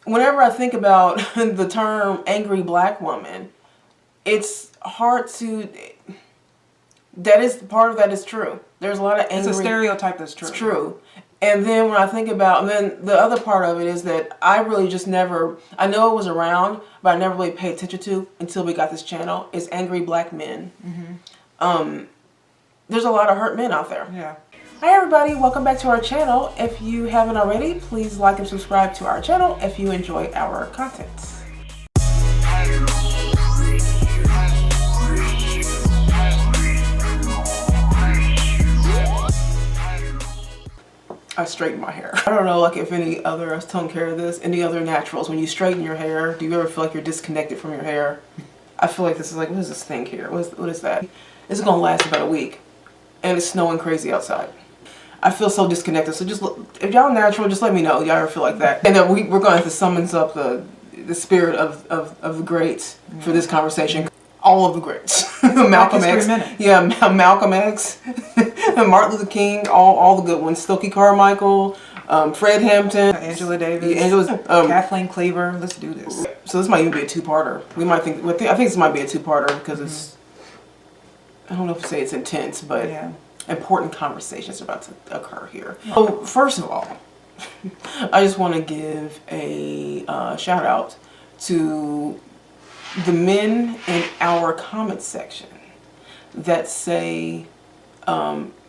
whenever I think about the term angry black woman, it's hard to, that is, part of that is true. There's a lot of angry. It's a stereotype that's true. It's true. And then when I think about, and then the other part of it is that I really just never, I know it was around, but I never really paid attention to until we got this channel, is angry black men. There's a lot of hurt men out there. Yeah. Hi everybody, welcome back to our channel. If you haven't already, please like and subscribe to our channel if you enjoy our content. I straighten my hair. I don't know, like, if any other, I was taking care of this, any other naturals, when you straighten your hair, do you ever feel like you're disconnected from your hair? I feel like this is like, what is this thing here? What is that? This is gonna last about a week, and it's snowing crazy outside. I feel so disconnected, so just, if y'all natural, just let me know, y'all ever feel like that. And then we're gonna have to summons up the spirit of the greats for this conversation. All of the greats. Malcolm X. Yeah, Malcolm X. Martin Luther King, all the good ones. Stokely Carmichael, Fred Hampton. Angela Davis. Kathleen Cleaver. Let's do this. So this might even be a two-parter. We might think, I think this might be a two-parter because it's, I don't know if to say it's intense, but important conversations are about to occur here. So first of all, I just want to give a shout out to the men in our comment section that say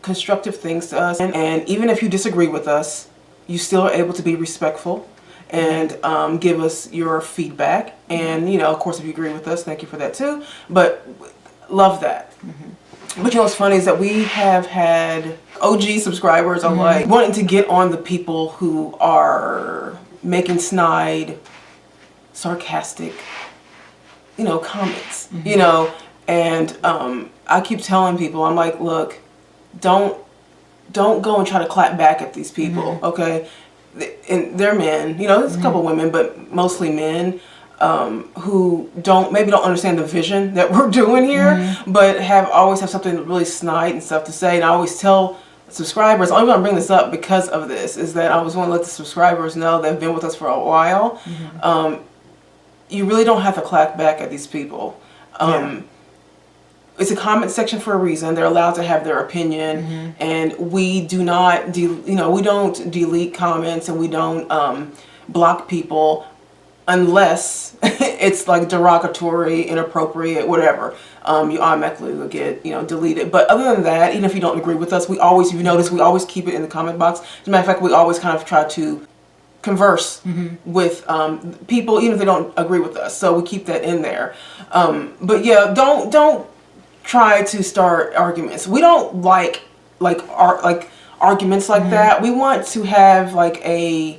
constructive things to us, and even if you disagree with us, you still are able to be respectful and give us your feedback. And you know, of course, if you agree with us, thank you for that too. But love that. But you know what's funny is that we have had OG subscribers are like wanting to get on the people who are making snide, sarcastic, you know, comments, you know, and I keep telling people, I'm like, look, don't go and try to clap back at these people, okay? And they're men, you know, there's a couple women, but mostly men who maybe don't understand the vision that we're doing here, but always have something really snide and stuff to say. And I always tell subscribers, I'm going to bring this up because of this, is that I always want to let the subscribers know that have been with us for a while. You really don't have to clap back at these people. It's a comment section for a reason. They're allowed to have their opinion, and we do not, we don't delete comments, and we don't block people unless it's like derogatory, inappropriate, whatever. You automatically will get, deleted. But other than that, even if you don't agree with us, we always, if you notice, we always keep it in the comment box. As a matter of fact, we always kind of try to converse with people, even if they don't agree with us. So we keep that in there. But yeah, don't try to start arguments. We don't like arguments like that. We want to have like a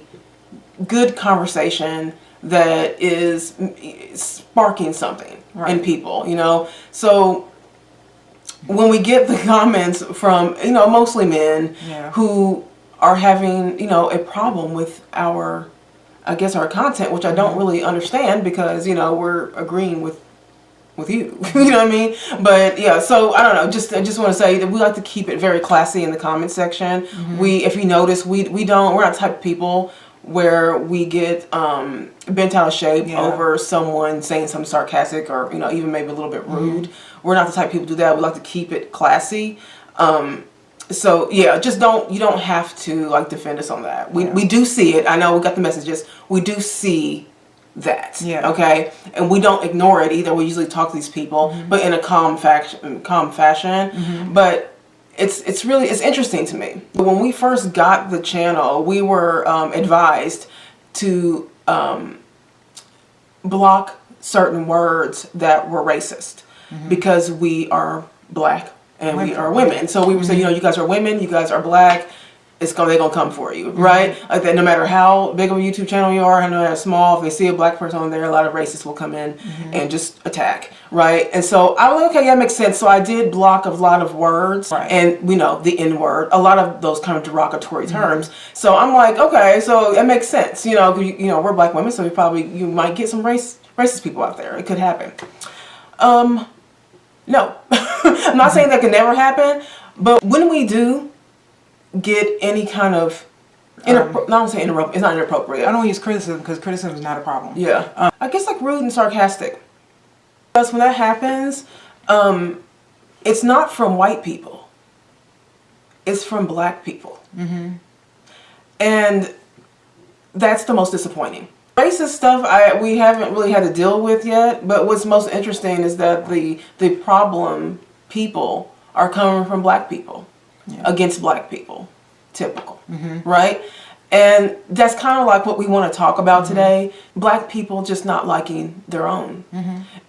good conversation that is sparking something in people, you know. So when we get the comments from, mostly men who are having, a problem with our content, which I don't really understand because, we're agreeing with you, you know what I mean? But yeah, so I don't know, I just want to say that we like to keep it very classy in the comment section. If you notice, we're not the type of people where we get bent out of shape over someone saying something sarcastic or, even maybe a little bit rude. We're not the type of people who do that. We like to keep it classy. So yeah, you don't have to like defend us on that. We do see it. I know we got the messages. We do see that. Okay. And we don't ignore it either. We usually talk to these people, but in a calm fashion. But it's really interesting to me. When we first got the channel, we were advised to block certain words that were racist because we are black and we are women. So we would say, you guys are women, you guys are black, they're gonna come for you, right? Like that, no matter how big of a YouTube channel you are, no matter how small, if they see a black person on there, a lot of racists will come in and just attack, right? And so I was like, okay, that makes sense. So I did block a lot of words, and the N word, a lot of those kind of derogatory terms. So I'm like, okay, so it makes sense, we're black women, so you might get some racist people out there. It could happen. No, I'm not saying that could never happen, but when we do get any kind of No, I'm saying it's not inappropriate. I don't use criticism because criticism is not a problem. Yeah. I guess like rude and sarcastic. Because when that happens, it's not from white people. It's from black people. Mm-hmm. And that's the most disappointing. Racist stuff we haven't really had to deal with yet, but what's most interesting is that the problem people are coming from black people against black people. Typical, right? And that's kind of like what we want to talk about today. Black people just not liking their own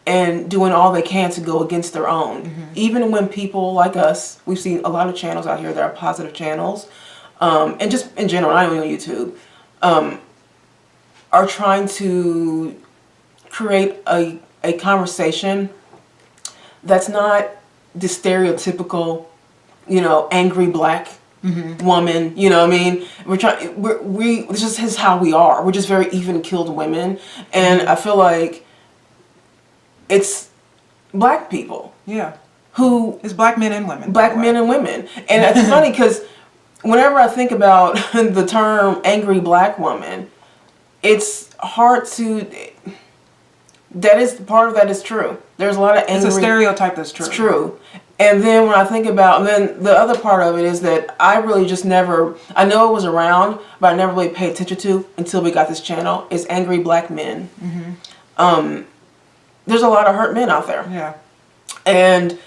and doing all they can to go against their own. Even when people like us, we've seen a lot of channels out here that are positive channels, and just in general, not only on YouTube, are trying to create a conversation that's not the stereotypical, angry black woman, you know what I mean? This is how we are. We're just very even-keeled women. And I feel like it's black people. Yeah. Who... It's black men and women. Black men and women. And it's funny because whenever I think about the term angry black woman, it's hard to... Part of that is true. There's a lot of angry... It's a stereotype that's true. It's true. And then when I think about, then the other part of it is that I really just never, I know it was around, but I never really paid attention to until we got this channel, is angry black men. There's a lot of hurt men out there. Yeah. And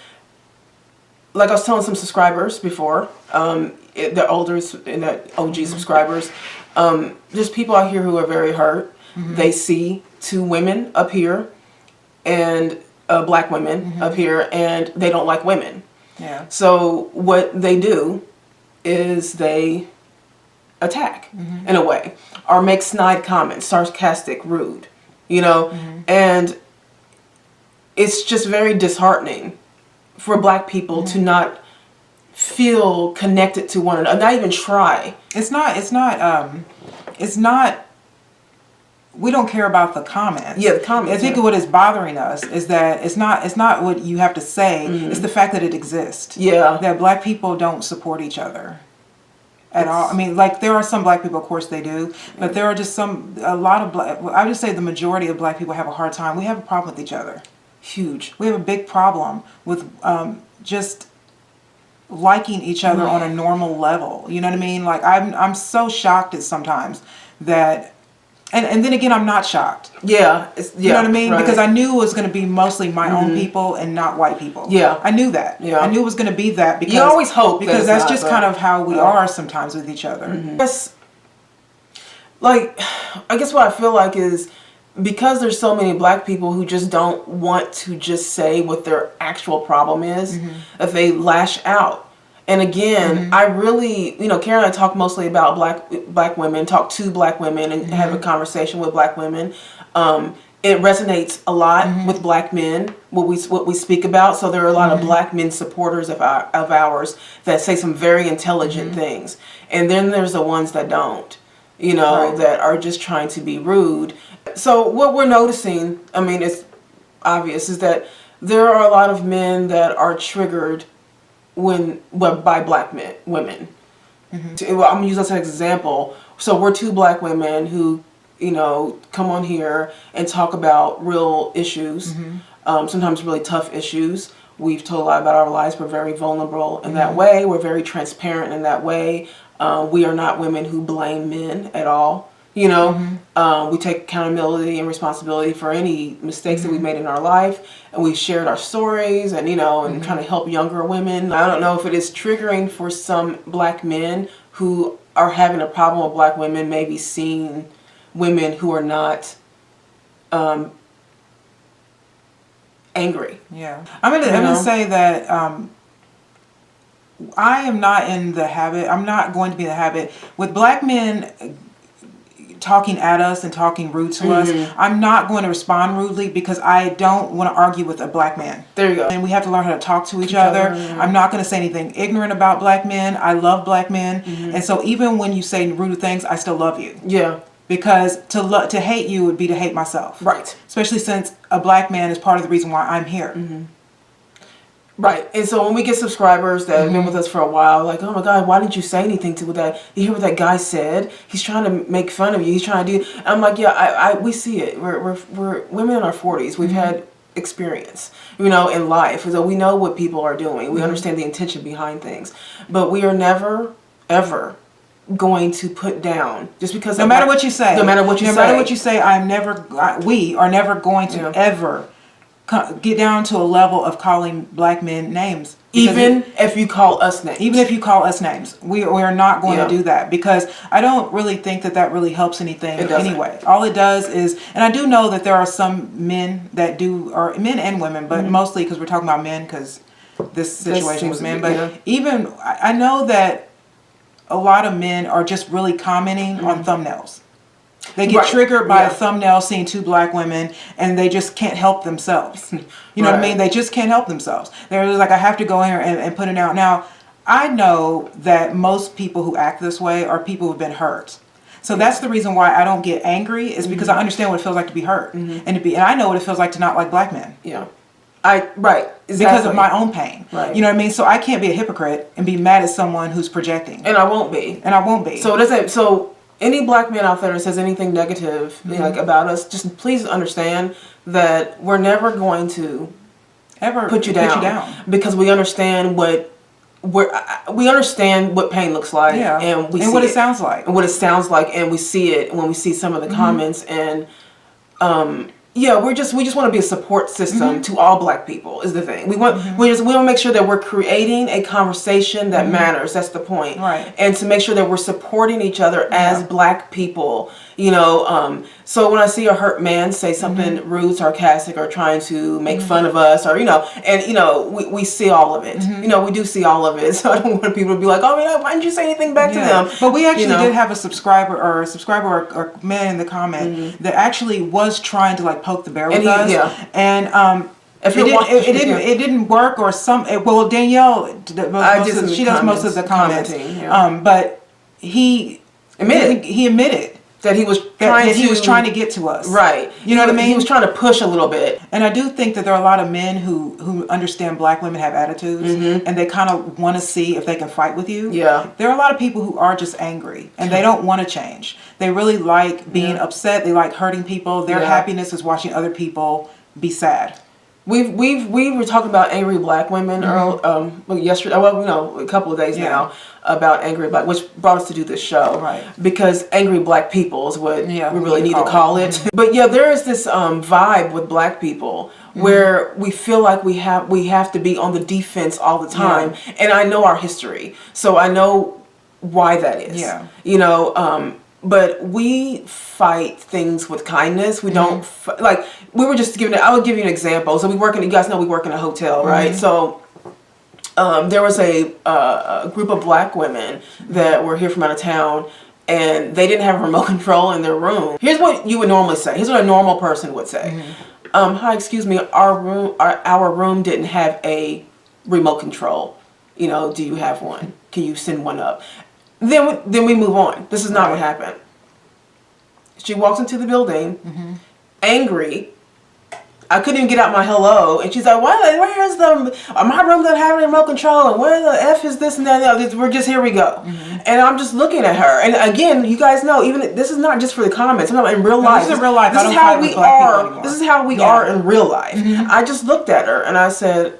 like I was telling some subscribers before, the older and the OG subscribers, there's people out here who are very hurt. They see two women up here and black women up here, and they don't like women. Yeah. So what they do is they attack in a way, or make snide comments, sarcastic, rude, and it's just very disheartening for black people to not feel connected to one another, not even try. It's not. We don't care about the comments. Yeah, the comments. I think what is bothering us is that it's not what you have to say. It's the fact that it exists. Yeah. That black people don't support each other at all. I mean, like there are some black people, of course they do, but there are just a lot of black. I would just say the majority of black people have a hard time. We have a problem with each other. Huge. We have a big problem with just liking each other on a normal level. You know what I mean? Like I'm so shocked at sometimes that. And then again, I'm not shocked. Yeah. You know what I mean? Right. Because I knew it was going to be mostly my own people and not white people. Yeah. I knew that. Yeah. I knew it was going to be that because... You always hope because that's just kind of how we are sometimes with each other. Yes. Like, I guess what I feel like is because there's so many black people who just don't want to just say what their actual problem is, that they lash out. And again, I really, Kara and I talk mostly about black women, talk to black women and have a conversation with black women. It resonates a lot with black men, what we speak about. So there are a lot of black men supporters of ours that say some very intelligent things. And then there's the ones that don't, that are just trying to be rude. So what we're noticing, I mean, it's obvious, is that there are a lot of men that are triggered by black women. I'm gonna use that as an example. So we're two black women who, come on here and talk about real issues, sometimes really tough issues. We've told a lot about our lives. We're very vulnerable in that way. We're very transparent in that way. We are not women who blame men at all. We take accountability and responsibility for any mistakes that we've made in our life, and we've shared our stories and and trying to help younger women. I don't know if it is triggering for some black men who are having a problem with black women, maybe seeing women who are not angry. Yeah, I'm gonna say that I am not in the habit. I'm not going to be in the habit with black men talking at us and talking rude to us. I'm not going to respond rudely because I don't want to argue with a black man. There you go. And we have to learn how to talk to each other. I'm not going to say anything ignorant about black men. I love black men. And so even when you say rude things, I still love you. Yeah. Because to hate you would be to hate myself. Right. Especially since a black man is part of the reason why I'm here. Right. And so when we get subscribers that have been with us for a while, like, oh my God, why didn't you say anything to that? You hear what that guy said? He's trying to make fun of you. He's trying to do. I'm like, yeah, we see it. We're women in our 40s. We've had experience, in life. So we know what people are doing. We understand the intention behind things. But we are never, ever going to put down just because. No matter what you say. No matter what you say. No matter what you say, we are never going to ever get down to a level of calling black men names. Even if you call us names. Even if you call us names. We are not going to do that, because I don't really think that really helps anything anyway. All it does is, and I do know that there are some men that do, or men and women, but mostly because we're talking about men, because this situation was men. But even, I know that a lot of men are just really commenting on thumbnails. They get triggered by a thumbnail seeing two black women, and they just can't help themselves. You know what I mean? They just can't help themselves. They're just like, I have to go in here and put it out. Now, I know that most people who act this way are people who've been hurt. So that's the reason why I don't get angry, is because I understand what it feels like to be hurt. And I know what it feels like to not like black men. Yeah. Exactly. Because of my own pain. Right. You know what I mean? So I can't be a hypocrite and be mad at someone who's projecting. And I won't be. So any black man out there that says anything negative about us, just please understand that we're never going to ever put you down because we understand what pain looks like, and we see what it sounds like, and we see it when we see some of the comments, and we just want to be a support system to all black people is the thing. We want to make sure that we're creating a conversation that matters. That's the point. Right. And to make sure that we're supporting each other as black people. So when I see a hurt man say something rude, sarcastic, or trying to make fun of us, or we see all of it. We do see all of it. So I don't want people to be like, oh, why didn't you say anything back to them? But we actually did have a subscriber or man in the comment that actually was trying to poke the bear with us. And it didn't work, or Danielle she does most of the comments. But he admitted that he was trying to get to us. Right. You know what I mean? He was trying to push a little bit. And I do think that there are a lot of men who understand black women have attitudes, and they kind of want to see if they can fight with you. Yeah. There are a lot of people who are just angry, and they don't want to change. They really like being upset. They like hurting people. Their happiness is watching other people be sad. We were talking about angry black women yesterday. Well, a couple of days now about angry black, which brought us to do this show. Right. Because angry black people is what we really need to call it. But there is this vibe with black people where we feel like we have to be on the defense all the time. Yeah. And I know our history, so I know why that is. Yeah. But we fight things with kindness. We don't we were just I will give you an example. So you guys know we work in a hotel, right? So there was a group of black women that were here from out of town, and they didn't have a remote control in their room. Here's what you would normally say. Here's what a normal person would say. Hi, excuse me, our room didn't have a remote control. Do you have one? Can you send one up? Then we move on. This is not what happened. She walks into the building, angry. I couldn't even get out my hello, and she's like, where's my room doesn't have any remote control, and where the F is this and that? We're just, here we go. And I'm just looking at her. And again, you guys know, even this is not just for the comments. I'm not in real life. This is real life. This is how we are. This is how we are in real life. I just looked at her and I said,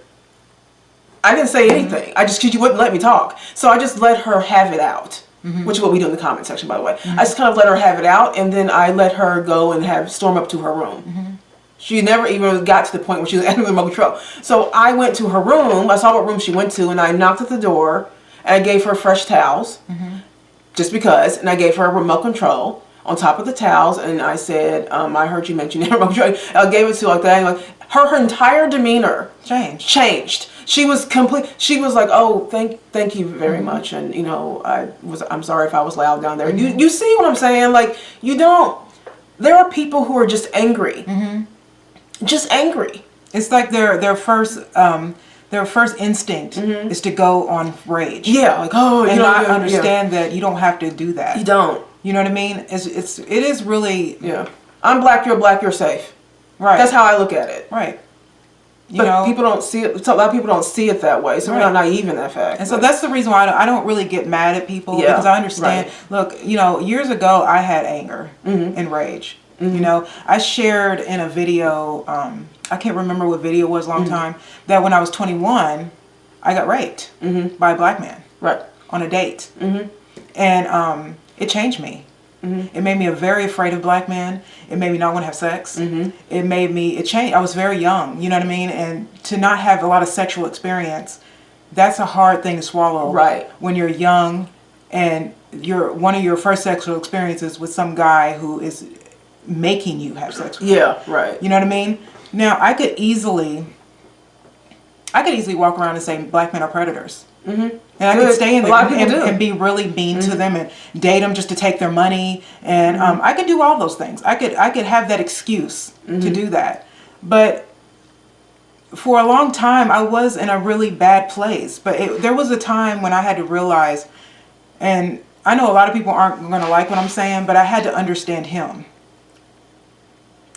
I didn't say anything. She wouldn't let me talk. So I just let her have it out, which is what we do in the comment section, by the way. I just kind of let her have it out, and then I let her go and storm up to her room. She never even got to the point where she was at the remote control. So I went to her room. I saw what room she went to, and I knocked at the door, and I gave her fresh towels, just because, and I gave her a remote control on top of the towels, and I said, I heard you mention the remote control. I gave it to like that, and her entire demeanor changed. She was She was like, "Oh, thank you very much," and I'm sorry if I was loud down there. You see what I'm saying? There are people who are just angry, just angry. It's like their first instinct is to go on rage. Yeah, and not understand that you don't have to do that. You don't. You know what I mean? It is really. Yeah. I'm black. You're black. You're safe. Right. That's how I look at it. Right. But people don't see it. So a lot of people don't see it that way. So we're not naive in that fact. And so that's the reason why I don't really get mad at people, because I understand. Look, years ago I had anger and rage. I shared in a video, I can't remember what video it was, a long time, that when I was 21, I got raped by a black man on a date. And it changed me. It made me very afraid of black men. It made me not want to have sex. It changed. I was very young, you know what I mean? And to not have a lot of sexual experience, that's a hard thing to swallow. When you're young and one of your first sexual experiences with some guy who is making you have sex with you. You know what I mean? Now, I could easily walk around and say black men are predators. And I could stay in there and be really mean to them and date them just to take their money. And I could do all those things. I could have that excuse to do that. But for a long time, I was in a really bad place. But there was a time when I had to realize, and I know a lot of people aren't going to like what I'm saying, but I had to understand him.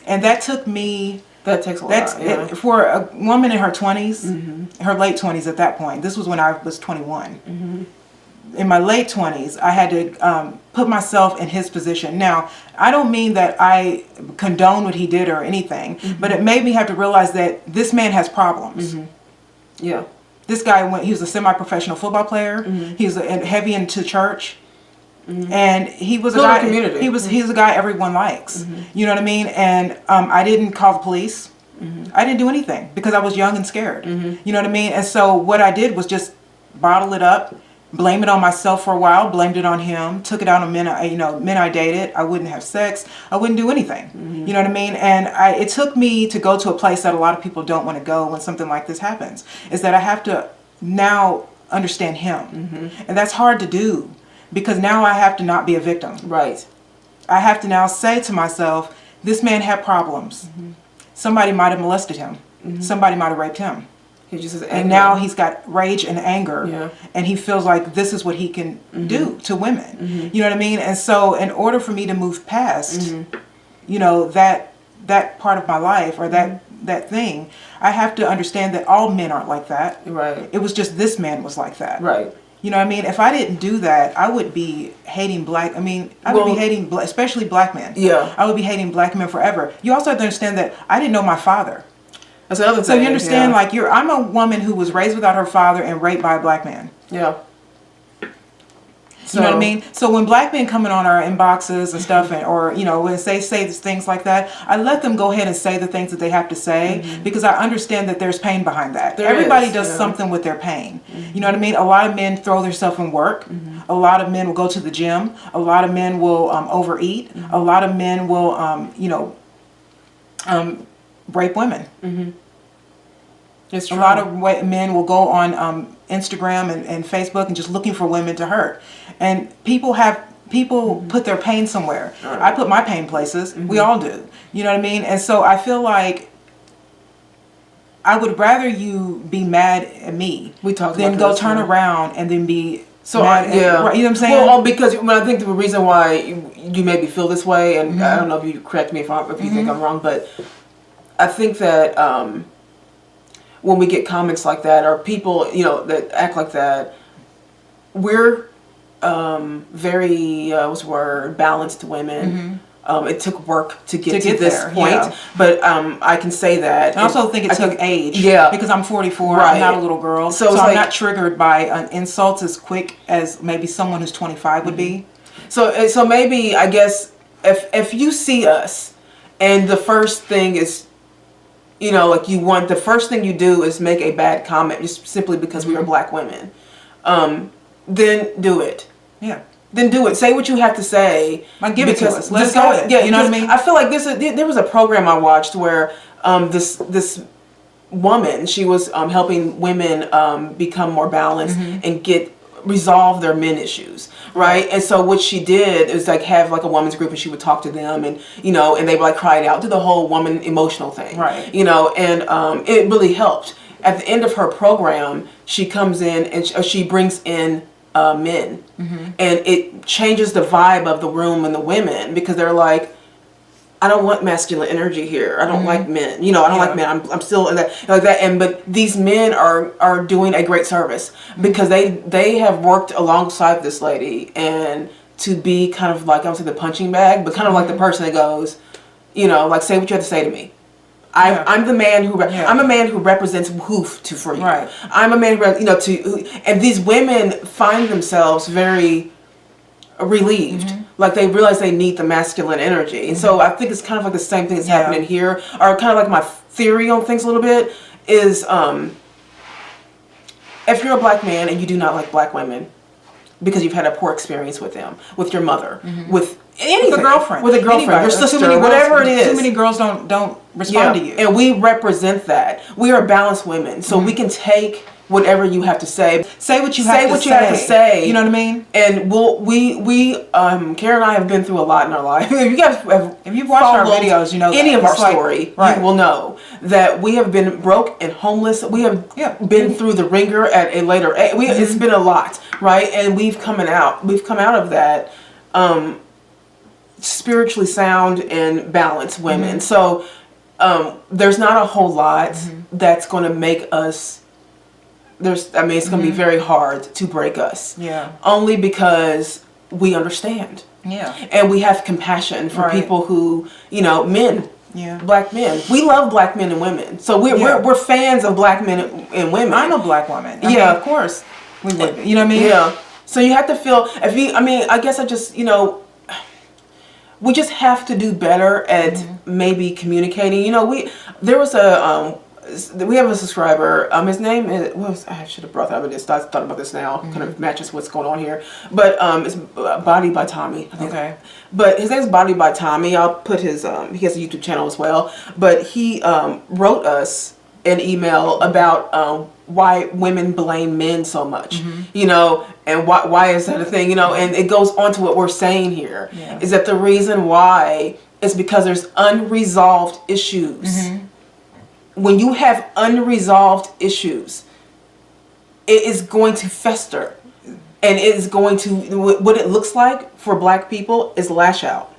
And that took me... That takes a lot. For a woman in her 20s, her late 20s at that point. This was when I was 21. In my late 20s, I had to put myself in his position. Now, I don't mean that I condone what he did or anything, but it made me have to realize that this man has problems. This guy, he was a semi-professional football player. He was heavy into church. And he was a guy. He's a guy everyone likes. You know what I mean? And I didn't call the police. I didn't do anything because I was young and scared. You know what I mean? And so what I did was just bottle it up, blame it on myself for a while, blamed it on him, took it out on men I dated. I wouldn't have sex. I wouldn't do anything. You know what I mean? And it took me to go to a place that a lot of people don't want to go when something like this happens, is that I have to now understand him. And that's hard to do. Because now I have to not be a victim. I have to now say to myself, this man had problems. Somebody might have molested him. Somebody might have raped him. And now he's got rage and anger. And he feels like this is what he can do to women. You know what I mean? And so in order for me to move past, that part of my life or that thing, I have to understand that all men aren't like that. It was just this man was like that. You know what I mean? If I didn't do that, I would be hating I would be hating, especially black men. I would be hating black men forever. You also have to understand that I didn't know my father. That's another thing. So you understand, I'm a woman who was raised without her father and raped by a black man. You know what I mean? So when black men come in on our inboxes and stuff, or when they say things like that, I let them go ahead and say the things that they have to say because I understand that there's pain behind that. Everybody does something with their pain. You know what I mean? A lot of men throw themselves in work. A lot of men will go to the gym. A lot of men will overeat. A lot of men will, rape women. It's true. A lot of men will go on Instagram and Facebook and just looking for women to hurt. And people put their pain somewhere. I put my pain places. We all do. You know what I mean? And so I feel like I would rather you be mad at me than go turn around and then be mad at, you know what I'm saying? Well, because I think the reason why you maybe feel this way, and I don't know if you correct me if you think I'm wrong, but I think that when we get comments like that or people, that act like that, we're very balanced women. It took work to get to this point, but I can say that. I also think it took age. Because I'm 44. I'm not a little girl, so I'm not triggered by insults as quick as maybe someone who's 25 would be. So maybe I guess if you see us, and the first thing is, the first thing you do is make a bad comment just simply because we are black women, then do it. Then do it. Say what you have to say. Give it to us. Let's go. You know what I mean? I feel like there was a program I watched where this woman, she was helping women become more balanced and resolve their men issues, right? And so what she did is have a women's group, and she would talk to them, and and they would cry it out, do the whole woman emotional thing, right? And it really helped. At the end of her program, she comes in and she brings in men, and it changes the vibe of the room and the women, because they're like, I don't want masculine energy here. I don't like men. You know, I don't like men. I'm still in that like that. And but these men are doing a great service because they have worked alongside this lady and to be kind of like I would say the punching bag, but kind of like the person that goes, you know, like say what you have to say to me. I'm the man who I'm a man who represents hoof to for you. Right. I'm a man who you know and these women find themselves very relieved, like they realize they need the masculine energy, and so I think it's kind of like the same thing that's happening here, or kind of like my theory on things a little bit is, if you're a black man and you do not like black women because you've had a poor experience with them, with your mother, with anything, with a girlfriend, your sister, whatever it is, too many girls don't respond to you, and we represent that. We are balanced women, so we can take whatever you have to say. Say what you have to say. You know what I mean? And Kara and I have been through a lot in our life. If you've watched our videos, you know any of our story, you will know that we have been broke and homeless. We have been through the ringer at a later age. It's been a lot, right? And we've come out of that spiritually sound and balanced women. So there's not a whole lot that's going to make us. It's going to be very hard to break us. Yeah. Only because we understand. Yeah. And we have compassion for people who, you know, men. Yeah. Black men. We love black men and women. So we're fans of black men and women. I'm a black woman. I mean, of course. We would. You know what I mean? Yeah. So you have to feel. I guess I just, you know, we just have to do better at maybe communicating. You know, we have a subscriber. His name is. I should have brought that up. I just thought about this now. Kind of matches what's going on here. But it's Body by Tommy. Okay. But his name is Body by Tommy. I'll put his. He has a YouTube channel as well. But he wrote us an email about why women blame men so much. You know, and why is that a thing? You know, and it goes on to what we're saying here. Is that the reason why is because there's unresolved issues. When you have unresolved issues, it is going to fester, and it is going to, what it looks like for black people is lash out.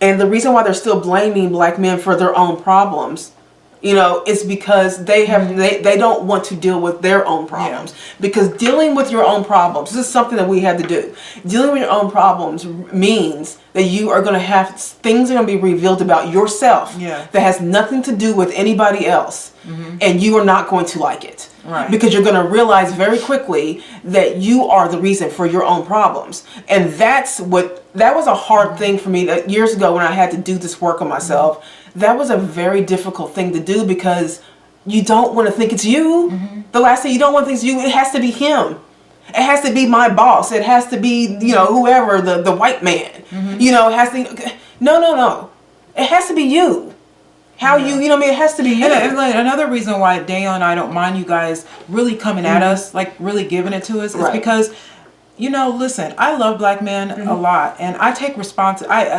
And the reason why they're still blaming black men for their own problems, you know, is because they don't want to deal with their own problems. Because dealing with your own problems, this is something that we had to do. Dealing with your own problems means that you are going to have things are going to be revealed about yourself that has nothing to do with anybody else, and you are not going to like it. Right. Because you're going to realize very quickly that you are the reason for your own problems. And that was a hard thing for me that years ago when I had to do this work on myself. That was a very difficult thing to do because you don't want to think it's you. The last thing you don't want to think it's you. It has to be him. It has to be my boss. It has to be, you know, whoever, the white man. You know, it has to. No. It has to be you. How you know what I mean? It has to be you. And like, another reason why Danielle and I don't mind you guys really coming at us, like really giving it to us, is because, you know, listen, I love black men a lot, and I take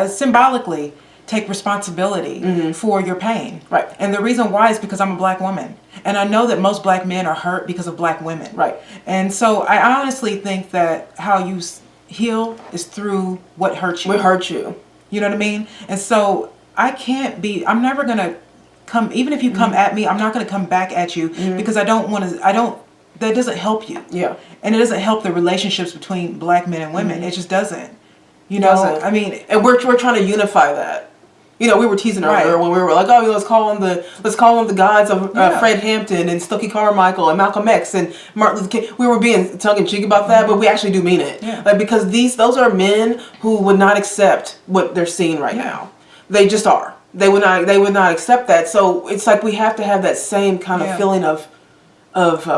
symbolically take responsibility for your pain. Right. And the reason why is because I'm a black woman. And I know that most black men are hurt because of black women. Right. And so I honestly think that how you heal is through what hurts you. What hurts you. You know what I mean? And so I'm never going to come, even if you come at me, I'm not going to come back at you because that doesn't help you. Yeah. And it doesn't help the relationships between black men and women. It just doesn't. You know, I mean, and we're trying to unify that. You know, we were teasing earlier when we were like, "Oh, let's call them the gods of Fred Hampton and Stokely Carmichael and Malcolm X and Martin Luther King." We were being tongue in cheek about that, but we actually do mean it. Yeah. Like because those are men who would not accept what they're seeing right now. They just are. They would not accept that. So it's like we have to have that same kind of feeling of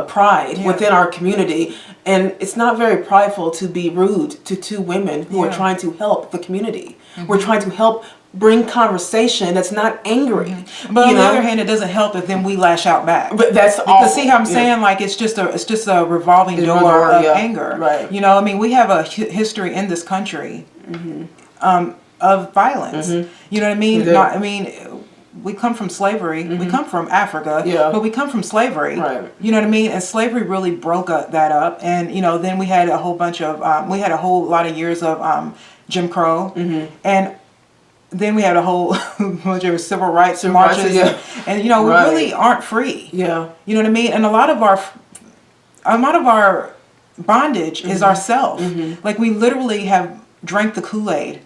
pride within our community, and it's not very prideful to be rude to two women who are trying to help the community. We're trying to help bring conversation that's not angry. But on the other hand, it doesn't help if then we lash out back. But that's all. Because see how I'm saying, like it's just a revolving door of anger. Right. You know, I mean, we have a history in this country of violence. You know what I mean? We come from slavery. We come from Africa, but we come from slavery. Right. You know what I mean? And slavery really broke that up. And you know, then we had a whole bunch of we had a whole lot of years of Jim Crow, and then we had a whole bunch of civil rights marches, and you know, we really aren't free. Yeah. You know what I mean? And a lot of our bondage is ourself. Like we literally have drank the Kool-Aid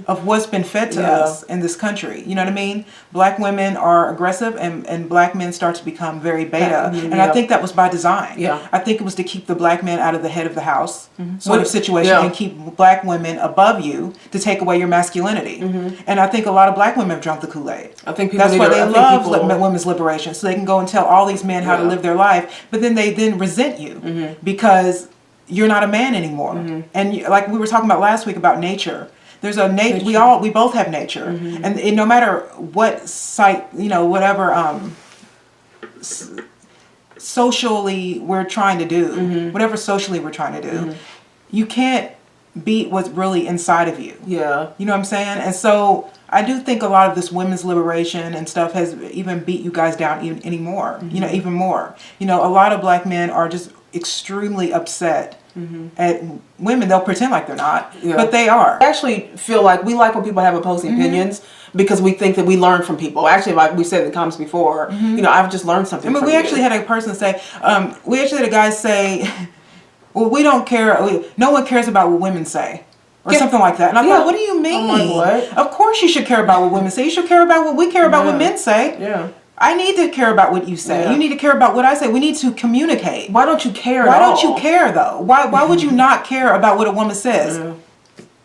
of what's been fed to us in this country. You know what I mean? Black women are aggressive and black men start to become very beta. And I think that was by design. Yeah. I think it was to keep the black man out of the head of the house sort of situation and keep black women above you to take away your masculinity. And I think a lot of black women have drunk the Kool-Aid. I think people that's why they love women's liberation. So they can go and tell all these men how to live their life, but then they then resent you because you're not a man anymore. And like we were talking about last week about nature. There's a we both have nature, and no matter what site, you know, whatever socially we're trying to do, whatever socially we're trying to do, you can't beat what's really inside of you. Yeah. You know what I'm saying? And so I do think a lot of this women's liberation and stuff has even beat you guys down even anymore. You know, even more. You know, a lot of black men are just extremely upset at women. They'll pretend like they're not, but they are. I actually feel like we like when people have opposing opinions because we think that we learn from people. Actually, like we said in the comments before, you know, I've just learned something. I mean, we actually had a person say, we actually had a guy say, well, we don't care, no one cares about what women say. Or something like that. And I thought, what do you mean? I'm like, what? Of course you should care about what women say. You should care about what we care about what men say. Yeah. I need to care about what you say. You need to care about what I say. We need to communicate. Why don't you care Why at all? don't you care, though? Why would you not care about what a woman says?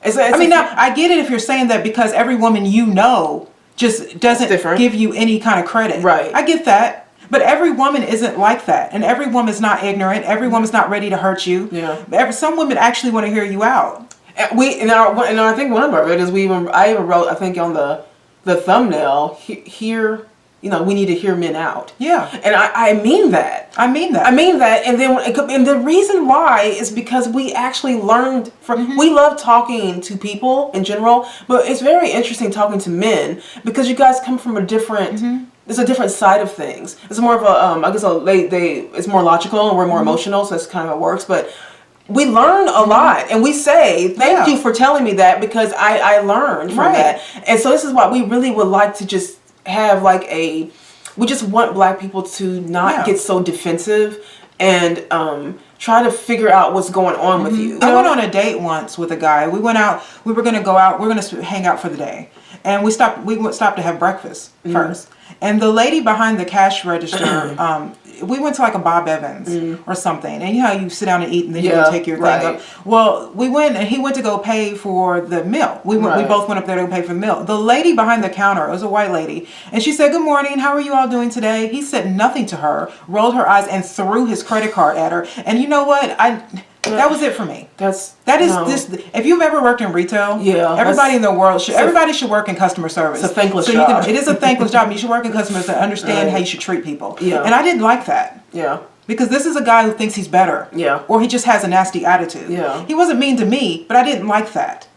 I mean, now, I get it if you're saying that because every woman you know just doesn't give you any kind of credit. Right. I get that. But every woman isn't like that. And every woman's not ignorant. Every woman's not ready to hurt you. Yeah. Some women actually want to hear you out. And I think one of our videos I even wrote, I think on the thumbnail, here, you know, we need to hear men out. Yeah. And I mean that. I mean that. And the reason why is because we actually learned from, we love talking to people in general, but it's very interesting talking to men because you guys come from a different, it's a different side of things. It's more of a, I guess it's more logical and we're more emotional, so that's kind of how it works, but we learn a lot, and we say, thank you for telling me that because I learned from that. And so this is why we really would like to just have like we just want black people to not get so defensive and try to figure out what's going on with you. I went on a date once with a guy. We went out, we were going to go out, we were going to hang out for the day. And we stopped to have breakfast first. And the lady behind the cash register, we went to like a Bob Evans or something. And you know how you sit down and eat and then you go take your thing up. Well, we went and he went to go pay for the meal. We both went up there to pay for the meal. The lady behind the counter, it was a white lady, and she said, "Good morning, how are you all doing today?" He said nothing to her, rolled her eyes and threw his credit card at her. And you know what? That was it for me. If you've ever worked in retail, everybody in the world everybody should work in customer service. It's a thankless job. It is a thankless job. You should work in customer service to understand how you should treat people. And I didn't like that. Because this is a guy who thinks he's better. Or he just has a nasty attitude. He wasn't mean to me, but I didn't like that.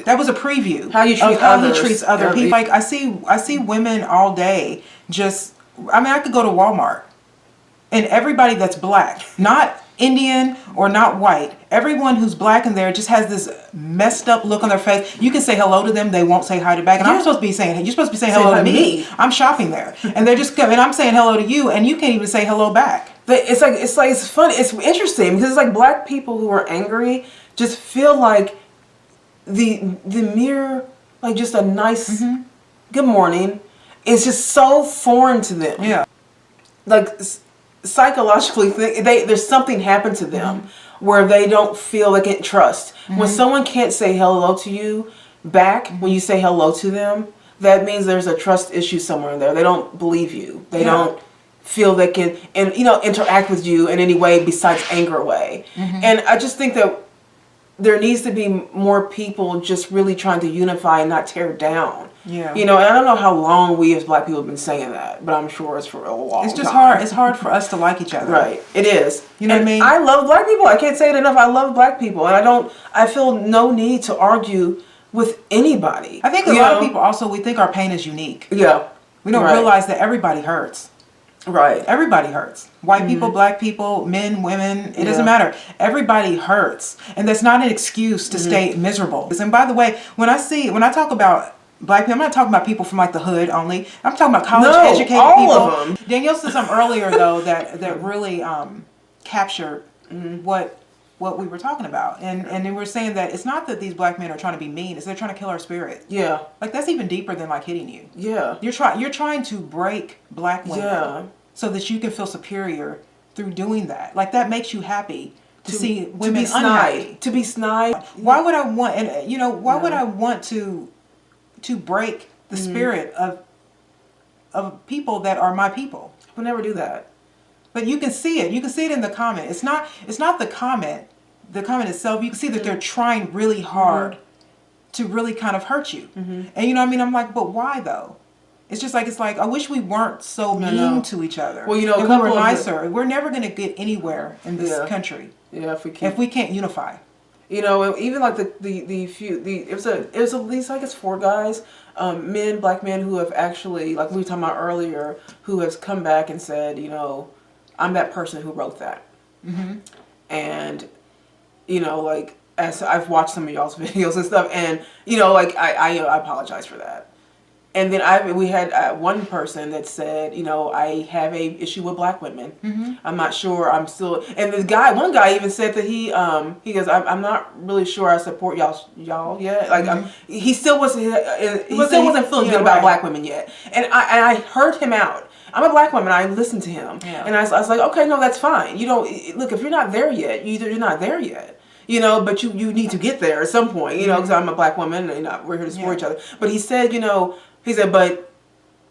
That was a preview how you treat how he treats other people. Like I see women all day I could go to Walmart and everybody that's black, not Indian or not white, everyone who's black in there just has this messed up look on their face. You can say hello to them, they won't say hi to back. And I'm supposed to be saying, you're supposed to be saying hello to me. I'm shopping there, and they're just coming. I'm saying hello to you, and you can't even say hello back. It's funny. It's interesting because it's like black people who are angry just feel like the mere like just a nice good morning is just so foreign to them. Yeah, like. Psychologically, there's something happened to them where they don't feel like it trust. When someone can't say hello to you back when you say hello to them, that means there's a trust issue somewhere in there. They don't believe you. They don't feel they can interact with you in any way besides anger way. And I just think that there needs to be more people just really trying to unify and not tear down. Yeah. You know, and I don't know how long we as black people have been saying that, but I'm sure it's for a long time. It's just hard. It's hard for us to like each other. Right. It is. You know what I mean? I love black people. I can't say it enough. I love black people. And I feel no need to argue with anybody. I think a lot of people also, we think our pain is unique. Yeah. We don't realize that everybody hurts. Right. Everybody hurts. White people, black people, men, women, it doesn't matter. Everybody hurts. And that's not an excuse to stay miserable. And by the way, when I talk about black people. I'm not talking about people from like the hood only. I'm talking about college educated all people. of them. Danielle said something earlier though that really captured what we were talking about, and then we're saying that it's not that these black men are trying to be mean; it's they're trying to kill our spirit. Yeah. Like that's even deeper than like hitting you. Yeah. You're trying to break black women so that you can feel superior through doing that. Like that makes you happy to see women unhappy. To be snide. Why would I want? And you know, why would I want to break the spirit of people that are my people? We'll never do that. But you can see it. You can see it in the comment. It's not the comment. The comment itself. You can see that they're trying really hard to really kind of hurt you. And you know what I mean? I'm like, but why though? It's like I wish we weren't so mean to each other. Well, you know, if we were nicer, we're never going to get anywhere in this country. Yeah, if we can't unify. You know, even like it was at least I guess 4 guys, black men who have actually, like we were talking about earlier, who has come back and said, you know, I'm that person who wrote that. And you know, like as I've watched some of y'all's videos and stuff, and you know, like I apologize for that. And then we had one person that said, you know, I have a issue with black women. I'm not sure. I'm still. And one guy even said that he goes, I'm not really sure I support y'all yet. Like he still wasn't feeling good about black women yet. And I heard him out. I'm a black woman. I listened to him, and I was like, okay, no, that's fine. You don't look if you're not there yet. You're not there yet. You know, but you need to get there at some point. You know, because I'm a black woman, and we're here to support each other. But he said, you know. He said, but,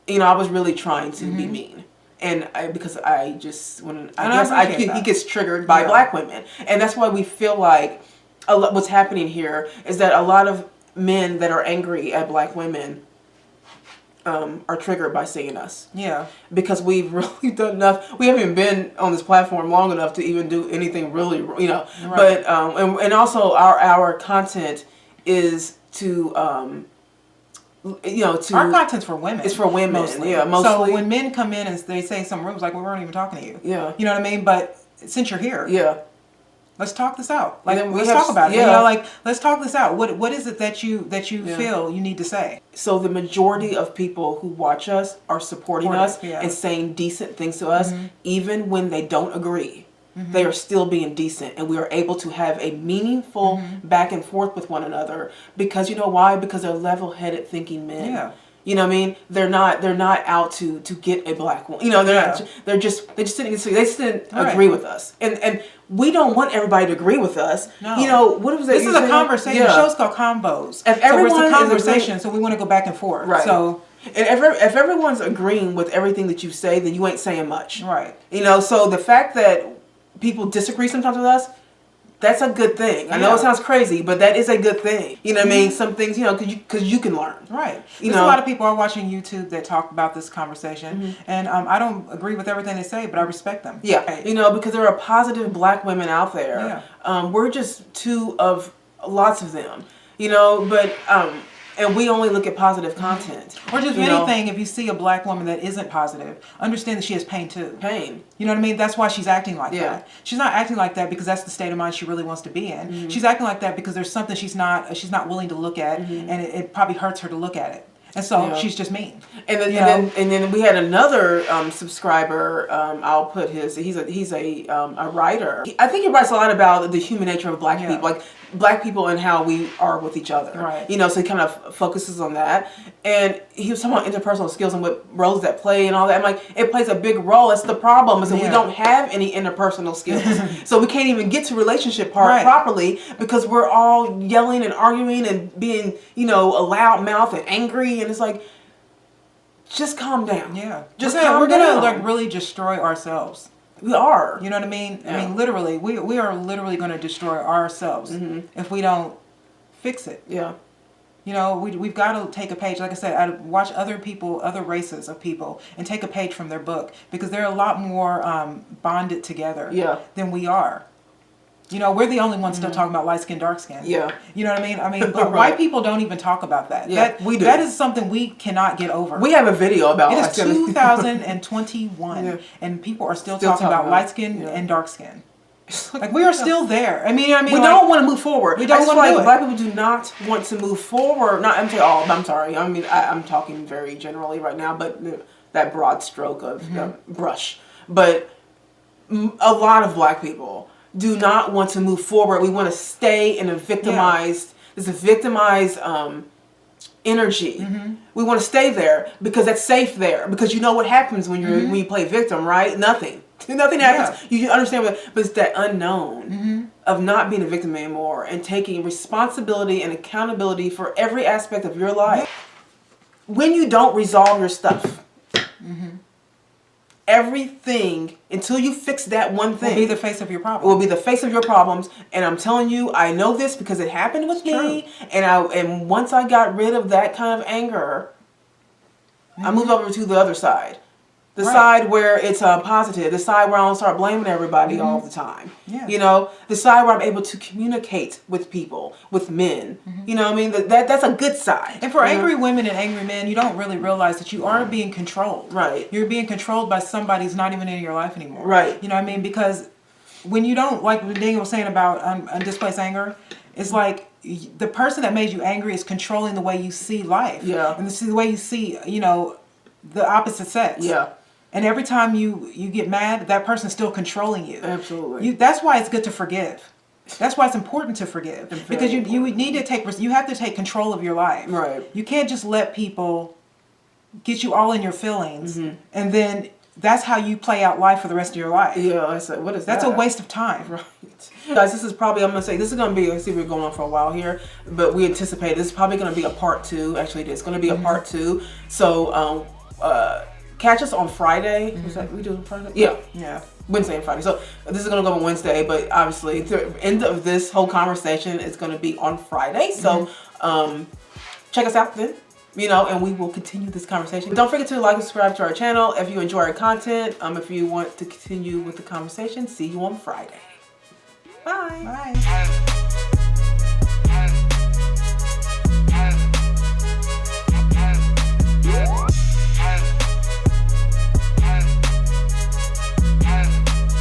you know, I was really really to be mean. And because I just, he gets triggered by black women. And that's why we feel like what's happening here is that a lot of men that are angry at black women are triggered by seeing us. Yeah. Because we've really done enough. We haven't even been on this platform long enough to even do anything really, you know. Right. But, and also our content is to, you know, our content's for women. It's for women, mostly. Yeah, mostly. So when men come in and they say some rooms like, well, we weren't even talking to you. Yeah. You know what I mean? But since you're here, let's talk this out. Like let's talk about it. You know, like let's talk this out. What is it that you feel you need to say? So the majority of people who watch us are supporting us and saying decent things to us, even when they don't agree. They are still being decent, and we are able to have a meaningful back and forth with one another because you know why? Because they're level-headed thinking men. Yeah. You know what I mean? They're not out to get a black woman. You know, they just didn't agree with us. And we don't want everybody to agree with us. No. You know, what was that? This is a conversation. The show's called Convos. If everyone so it's a conversation, so we want to go back and forth. Right. So and if everyone's agreeing with everything that you say, then you ain't saying much. Right. You know, so the fact that people disagree sometimes with us, that's a good thing. I know it sounds crazy, but that is a good thing. You know what I mean? Some things, you know, because you can learn. Right. There's a lot of people are watching YouTube that talk about this conversation, and I don't agree with everything they say, but I respect them. Yeah. Right. You know, because there are positive black women out there. Yeah. We're just 2 of lots of them. You know, but and we only look at positive content. Or just anything, if you see a black woman that isn't positive, understand that she has pain too. Pain. You know what I mean? That's why she's acting like that. She's not acting like that because that's the state of mind she really wants to be in. She's acting like that because there's something she's not willing to look at, and it probably hurts her to look at it. And so she's just mean. And then we had another subscriber. I'll put he's a writer. I think he writes a lot about the human nature of black people, like black people and how we are with each other. Right. You know, so he kind of focuses on that. And he was talking about interpersonal skills and what roles that play and all that. I'm like, it plays a big role. That's the problem is that we don't have any interpersonal skills. So we can't even get to relationship part properly because we're all yelling and arguing and being, you know, a loud mouth and angry. And it's like, just calm down. Yeah. Just calm down. We're going to like really destroy ourselves. We are. You know what I mean? Yeah. I mean, literally, we are literally going to destroy ourselves if we don't fix it. Yeah. You know, we've got to take a page. Like I said, I watch other people, other races of people, and take a page from their book because they're a lot more bonded together than we are. You know, we're the only ones still talking about light skin, dark skin. Yeah. You know what I mean? I mean, but white people don't even talk about that. Yeah, we do. That is something we cannot get over. We have a video about it. It is 2021, and people are still talking about light skin and dark skin. Like we are still there. I mean, we like, don't want to move forward. We don't want to do it. Black people do not want to move forward. Not, I'm saying all. I'm sorry. I mean, I'm talking very generally right now, but that broad stroke of brush. But a lot of Black people do not want to move forward. We want to stay in a victimized. There's a victimized energy. We want to stay there because that's safe there. Because you know what happens when you're when you play victim, right? Nothing happens. You understand what? But it's that unknown of not being a victim anymore and taking responsibility and accountability for every aspect of your life. When you don't resolve your stuff, everything until you fix that one thing will be the face of your problem. Will be the face of your problems. And I'm telling you, I know this because it happened with me. And once I got rid of that kind of anger, I moved over to the other side. The side where it's positive. The side where I don't start blaming everybody all the time. You know, the side where I'm able to communicate with people, with men. You know what I mean? That's a good side. And for angry women and angry men, you don't really realize that you are being controlled. Right. You're being controlled by somebody who's not even in your life anymore. Right. You know what I mean? Because when you don't, like what Daniel was saying about undisplaced anger, it's like the person that made you angry is controlling the way you see life. Yeah. And the way you see, you know, the opposite sex. Yeah. And every time you get mad, that person's still controlling you. Absolutely. That's why it's good to forgive. That's why it's important to forgive. Because you need to you have to take control of your life. Right. You can't just let people get you all in your feelings and then that's how you play out life for the rest of your life. Yeah, I said, what is that? That's a waste of time. Right. Guys, this is probably, I'm going to say, this is going to be, I see we're going on for a while here, but we anticipate this is probably going to be a part 2. Actually, it's going to be a part 2. So, catch us on Friday. Was that we do it Friday? Yeah. Wednesday and Friday. So this is going to go on Wednesday, but obviously the end of this whole conversation is going to be on Friday. So check us out then, you know, and we will continue this conversation. Don't forget to like and subscribe to our channel if you enjoy our content. If you want to continue with the conversation, see you on Friday. Bye. Bye.